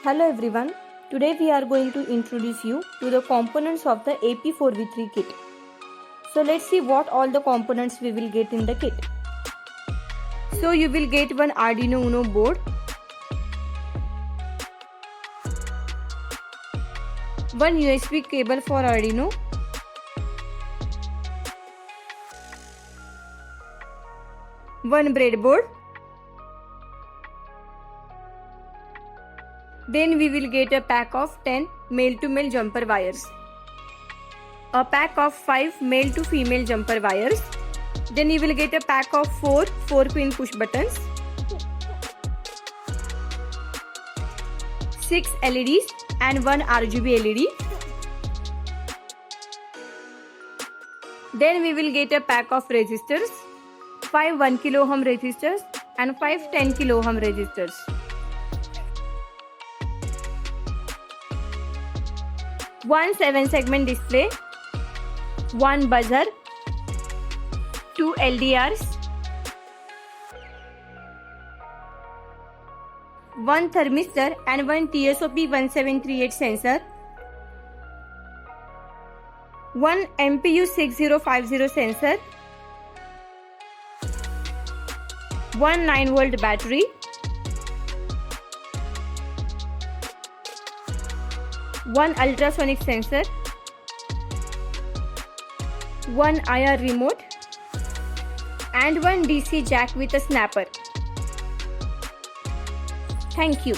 Hello everyone, today we are going to introduce you to the components of the AP4V3 kit. So let's see what all the components we will get in the kit. So you will get one Arduino Uno board, one USB cable for Arduino, one breadboard. Then we will get a pack of 10 male-to-male jumper wires, a pack of 5 male-to-female jumper wires. Then you will get a pack of 4 4-pin push buttons, 6 LEDs and 1 RGB LED. Then we will get a pack of resistors, 5 1 kilo ohm resistors and 5 10 kilo ohm resistors. One 7-segment display, one buzzer, 2 LDRs, one thermistor and one TSOP 1738 sensor, one MPU 6050 sensor, one 9-volt battery, one ultrasonic sensor, one IR remote and one DC jack with a snapper. Thank you.